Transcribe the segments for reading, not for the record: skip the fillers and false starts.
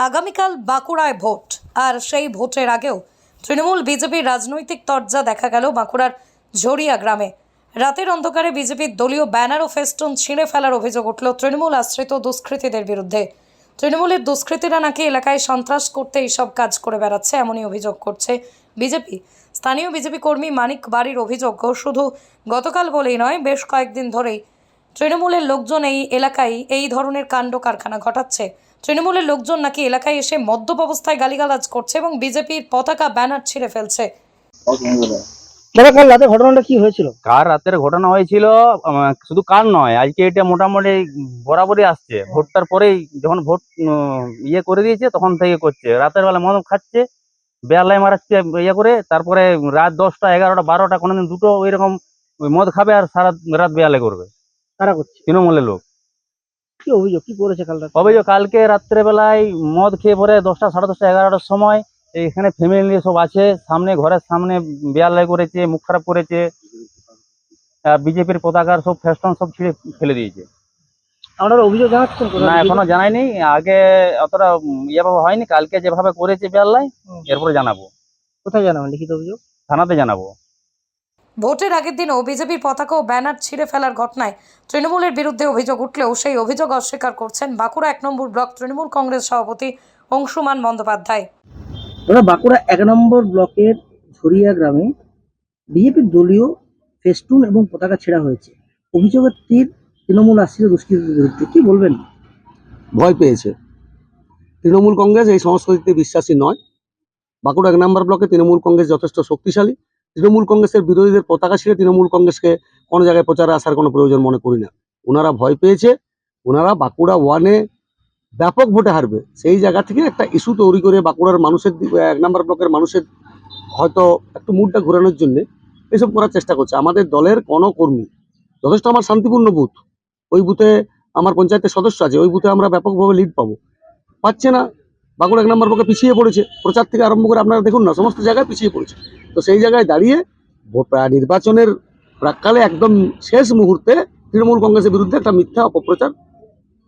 আগামীকাল বাঁকুড়ায় ভোট, আর সেই ভোটের আগেও তৃণমূল বিজেপির রাজনৈতিক তরজা দেখা গেল বাঁকুড়ার ঝরিয়া গ্রামে। রাতের অন্ধকারে বিজেপির দলীয় ব্যানার ও ফেস্টুন ছিঁড়ে ফেলার অভিযোগ উঠল তৃণমূল আশ্রিত দুষ্কৃতীদের বিরুদ্ধে। তৃণমূলের দুষ্কৃতীরা নাকি এলাকায় সন্ত্রাস করতে এইসব কাজ করে বেড়াচ্ছে, এমনই অভিযোগ করছে বিজেপি। স্থানীয় বিজেপি কর্মী মানিক বাড়ির অভিযোগ, শুধু গতকাল বলেই নয়, বেশ কয়েকদিন ধরেই তৃণমূলের লোকজন এই এলাকায় এই ধরনের কাণ্ড কারখানা ঘটাচ্ছে। তৃণমূলের লোকজন নাকি এলাকায় এসে মদ্যপ অবস্থায় গালিগালাজ করছে এবং বিজেপির পতাকা ব্যানার ছিঁড়ে ফেলছে। দাদা, কাল রাতে ঘটনাটা কি হয়েছিল? কার রাতের ঘটনা হয়েছিল শুধু কার নয়, আজকে এটা মোটামুটি বরাবরই আসছে। ভোটটার পরেই যখন ভোট ইয়ে করে দিয়েছে তখন থেকে করছে। রাতের বেলা মদ খাচ্ছে, বেলায় মারাচ্ছে ইয়ে করে, তারপরে রাত 10টা 11টা 12টা কোনোদিন 2টো ওইরকম মদ খাবে আর সারা রাত বেয়ালে করবে। কারা করছে? তৃণমূলের লোক। কি অভিযোগ, কি করেছে কাল রাতে? অভিযোগ কালকে রাত্রে বেলায় মদ খেয়ে পরে 10টা 10:30 11টার সময় এখানে ফ্যামিলি নিয়ে সব আছে, সামনে ঘরের সামনে বেয়ালে করেছে, মুখ খারাপ করেছে, বিজেপির পতাকার সব ফেস্টন সব ছিঁড়ে ফেলে দিয়েছে। আপনারা অভিযোগ জানাচ্ছেন? না, এখনো জানাইনি। আগে অতটা ইয়েভাবে হয়নি, কালকে যেভাবে করেছে বেয়াল্লায় এরপরে জানাবো। কোথায় জানাবেন লিখিত অভিযোগ? থানাতে জানাবো। ভোটের আগের দিনও বিজেপির পতাকা ও ব্যানার ছিঁড়ে ফেলার ঘটনায় তৃণমূলের বিরুদ্ধে অভিযোগ উঠলেও সেই অভিযোগ অস্বীকার করছেন বাঁকুড়া 1 নম্বর ব্লক তৃণমূল কংগ্রেস সভাপতি অংশুমান বন্দ্যোপাধ্যায়। দাদা, বাঁকুড়া 1 নম্বর ব্লকের ঝরিয়া গ্রামে বিজেপির দলীয় ফেস্টুন এবং পতাকা ছেঁড়া হয়েছে। অভিযোগের তীর তৃণমূল আশ্রিত দুষ্কৃতীদের বিরুদ্ধে, কি বলবেন? ভয় পেয়েছে। তৃণমূল কংগ্রেস এই সংস্কৃতিতে বিশ্বাসী নয়। বাঁকুড়া 1 নম্বর ব্লকে তৃণমূল কংগ্রেস যথেষ্ট শক্তিশালী। তৃণমূল কংগ্রেসের বিরোধীদের পতাকা ছিঁড়ে তৃণমূল কংগ্রেসকে কোনো জায়গায় প্রচারে আসার কোনো প্রয়োজন মনে করি না। ওনারা ভয় পেয়েছে, ওনারা বাঁকুড়া 1-এ ব্যাপক ভোটে হারবে সেই জায়গা থেকে একটা ইস্যু তৈরি করে বাঁকুড়ার মানুষের 1 নম্বর ব্লকের মানুষের হয়তো একটু মুডটা ঘোরানোর জন্য এসব করার চেষ্টা করছে। আমাদের দলের কোনো কর্মী, যথেষ্ট আমার শান্তিপূর্ণ বুথ, ওই বুথে আমার পঞ্চায়েতের সদস্য আছে, ওই বুথে আমরা ব্যাপকভাবে লিড পাচ্ছে না। বাঁকুড়া 1 নম্বর ব্লকে পিছিয়ে পড়েছে, প্রচার থেকে আরম্ভ করে আপনারা দেখুন না, সমস্ত জায়গায় পিছিয়ে পড়েছে। তো সেই জায়গায় দাঁড়িয়ে নির্বাচনের প্রাককালে একদম শেষ মুহূর্তে তৃণমূল কংগ্রেসের বিরুদ্ধে একটা মিথ্যা অপপ্রচার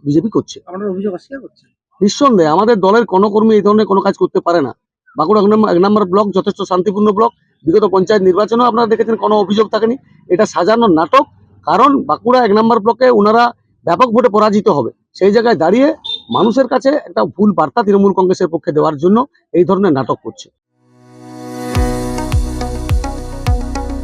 বিজেপি করছে। আপনারা অভিযোগ অস্বীকার করছেন? নিঃসন্দেহে আমাদের দলের কোনো কর্মী এই ধরনের কোনো কাজ করতে পারে না। বাঁকুড়া 1 নম্বর ব্লক যথেষ্ট শান্তিপূর্ণ ব্লক। বিগত পঞ্চায়েত নির্বাচনেও আপনারা দেখেছেন কোনো অভিযোগ থাকেনি। এটা সাজানো নাটক, কারণ বাঁকুড়া 1 নম্বর ব্লকে ওনারা ব্যাপক ভোটে পরাজিত হবে। সেই জায়গায় দাঁড়িয়ে মানুষের কাছে একটা ভুল বার্তা তৃণমূল কংগ্রেসের পক্ষে দেওয়ার জন্য এই ধরনের নাটক করছে।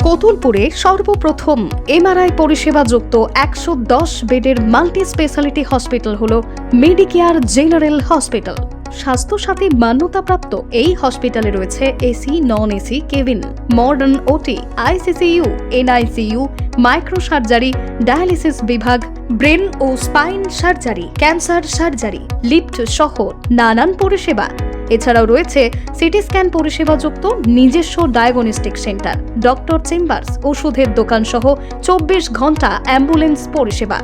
কতুলপুরে সর্বপ্রথম এমআরআই পরিষেবা যুক্ত 110 বেডের মাল্টি স্পেশালিটি হসপিটাল হলো মেডিকেয়ার জেনারেল হসপিটাল। স্বাস্থ্যসাথী মান্যতাপ্রাপ্ত এই হসপিটালে রয়েছে AC, non AC cabin, modern OT, ICCU, NICU, micro surgery, dialysis বিভাগ, ব্রেন ও spine surgery, cancer surgery, lift সহ নানান পরিষেবা। এছাড়াও রয়েছে সিটি স্ক্যান পরিষেবা যুক্ত নিজস্ব ডায়াগনস্টিক সেন্টার, ডক্টর চেম্বার্স, ওষুধের দোকান সহ 24 ঘন্টা অ্যাম্বুলেন্স পরিষেবা।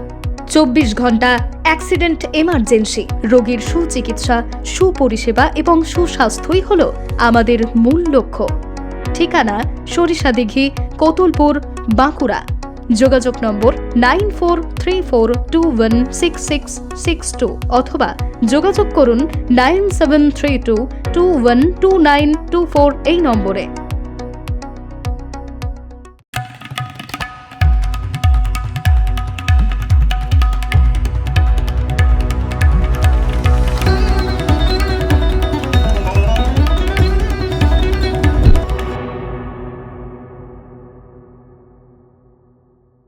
24 ঘন্টা অ্যাক্সিডেন্ট এমার্জেন্সি, রোগীর সুচিকিৎসা, সুপরিষেবা এবং সুস্বাস্থ্যই হল আমাদের মূল লক্ষ্য। ঠিকানা সরিষাদিঘি, কতুলপুর, বাঁকুড়া। যোগাযোগ নম্বর 9434216662 অথবা যোগাযোগ করুন 9732212924 এই নম্বরে।